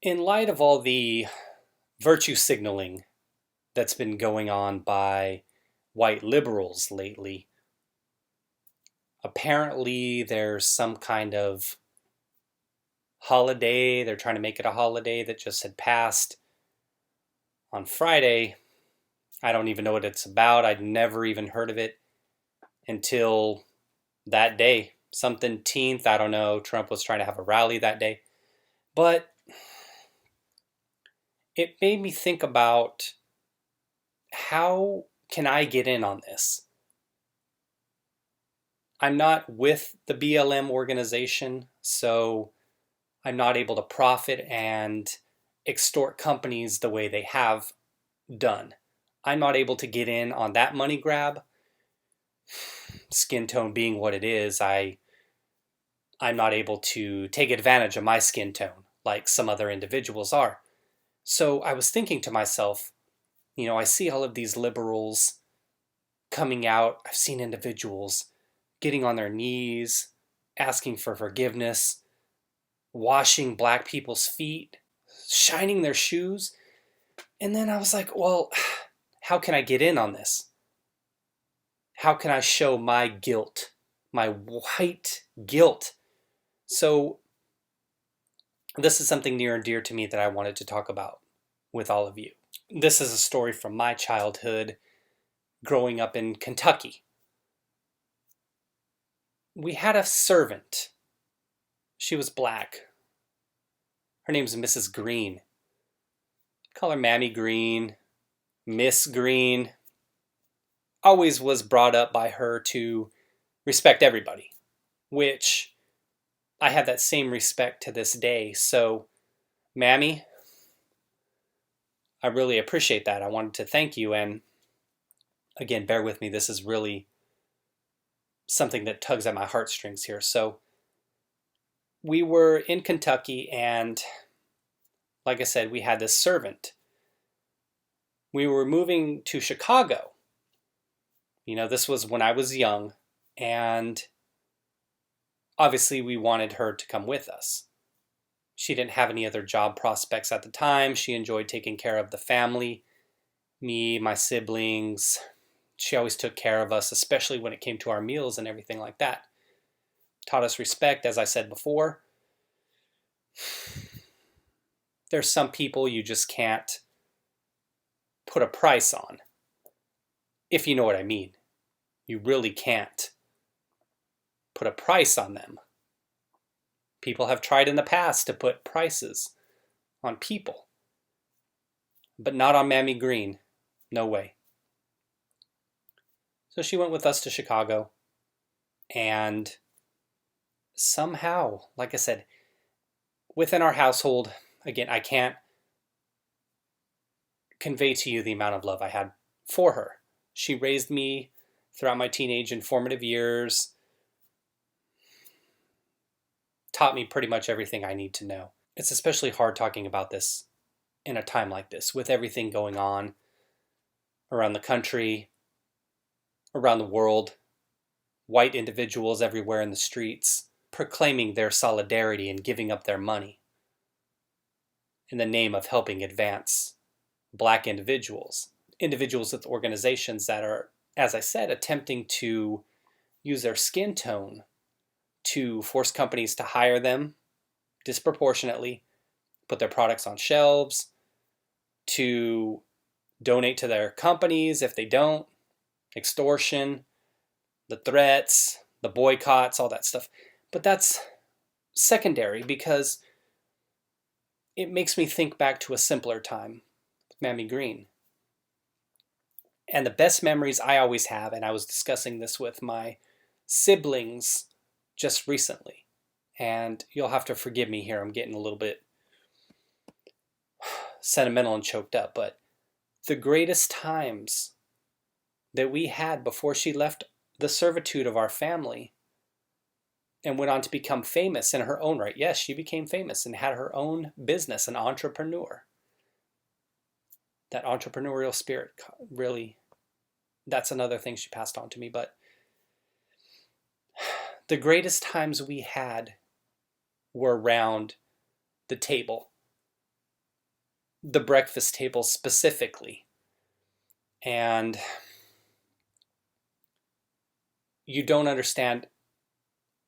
In light of all the virtue signaling that's been going on by white liberals lately, apparently there's some kind of holiday. They're trying to make it a holiday that just had passed on Friday. I don't even know what it's about. I'd never even heard of it until that day. Something teenth, I don't know. Trump was trying to have a rally that day. But it made me think about how can I get in on this? I'm not with the BLM organization, so I'm not able to profit and extort companies the way they have done. I'm not able to get in on that money grab. Skin tone being what it is, I'm not able to take advantage of my skin tone like some other individuals are. So I was thinking to myself, I see all of these liberals coming out. I've seen individuals getting on their knees, asking for forgiveness, washing black people's feet, shining their shoes. And then I was like, well, how can I get in on this? How can I show my guilt, my white guilt? So this is something near and dear to me that I wanted to talk about with all of you. This is a story from my childhood growing up in Kentucky. We had a servant. She was black. Her name's Mrs. Green. Call her Mammy Green, Miss Green. Always was brought up by her to respect everybody, which I have that same respect to this day. So, Mammy, I really appreciate that. I wanted to thank you. And again, bear with me. This is really something that tugs at my heartstrings here. So, we were in Kentucky, and like I said, we had this servant. We were moving to Chicago. This was when I was young, and obviously we wanted her to come with us. She didn't have any other job prospects at the time. She enjoyed taking care of the family, me, my siblings. She always took care of us, especially when it came to our meals and everything like that. Taught us respect, as I said before. There's some people you just can't put a price on, if you know what I mean. You really can't put a price on them. People have tried in the past to put prices on people, but not on Mammy Green. No way. So she went with us to Chicago, and somehow, like I said, within our household, again, I can't convey to you the amount of love I had for her. She raised me throughout my teenage and formative years, taught me pretty much everything I need to know. It's especially hard talking about this in a time like this, with everything going on around the country, around the world, white individuals everywhere in the streets proclaiming their solidarity and giving up their money in the name of helping advance black individuals with organizations that are, as I said, attempting to use their skin tone to force companies to hire them disproportionately, put their products on shelves, to donate to their companies if they don't, extortion, the threats, the boycotts, all that stuff. But that's secondary because it makes me think back to a simpler time with Mammy Green. And the best memories I always have, and I was discussing this with my siblings just recently, and you'll have to forgive me here, I'm getting a little bit sentimental and choked up, but the greatest times that we had before she left the servitude of our family and went on to become famous in her own right. Yes, she became famous and had her own business, an entrepreneur. That entrepreneurial spirit, really, that's another thing she passed on to me. But the greatest times we had were around the table, the breakfast table specifically. And you don't understand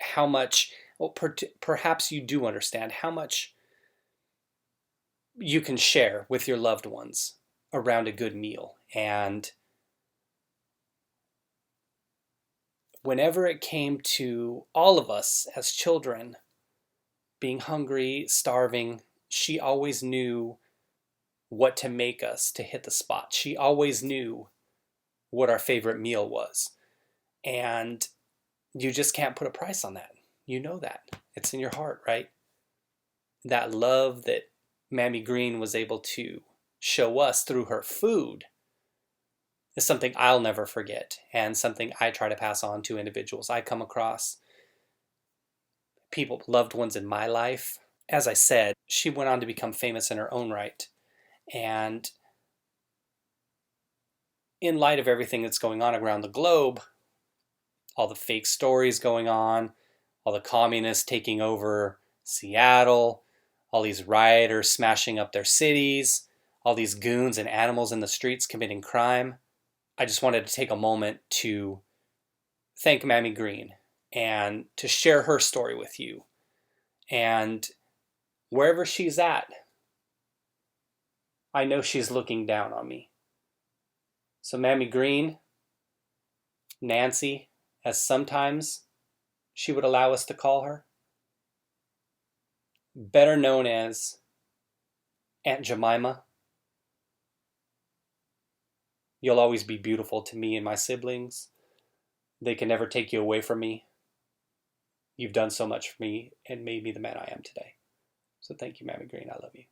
how much, well, perhaps you do understand how much you can share with your loved ones around a good meal. And whenever it came to all of us as children being hungry, starving, she always knew what to make us to hit the spot. She always knew what our favorite meal was. And you just can't put a price on that. You know that. It's in your heart, right? That love that Mammy Green was able to show us through her food is something I'll never forget, and something I try to pass on to individuals I come across, people, loved ones in my life. As I said, she went on to become famous in her own right. And in light of everything that's going on around the globe, all the fake stories going on, all the communists taking over Seattle, all these rioters smashing up their cities, all these goons and animals in the streets committing crime, I just wanted to take a moment to thank Mammy Green and to share her story with you. And wherever she's at, I know she's looking down on me. So Mammy Green, Nancy, as sometimes she would allow us to call her, better known as Aunt Jemima, you'll always be beautiful to me and my siblings. They can never take you away from me. You've done so much for me and made me the man I am today. So thank you, Mammy Green. I love you.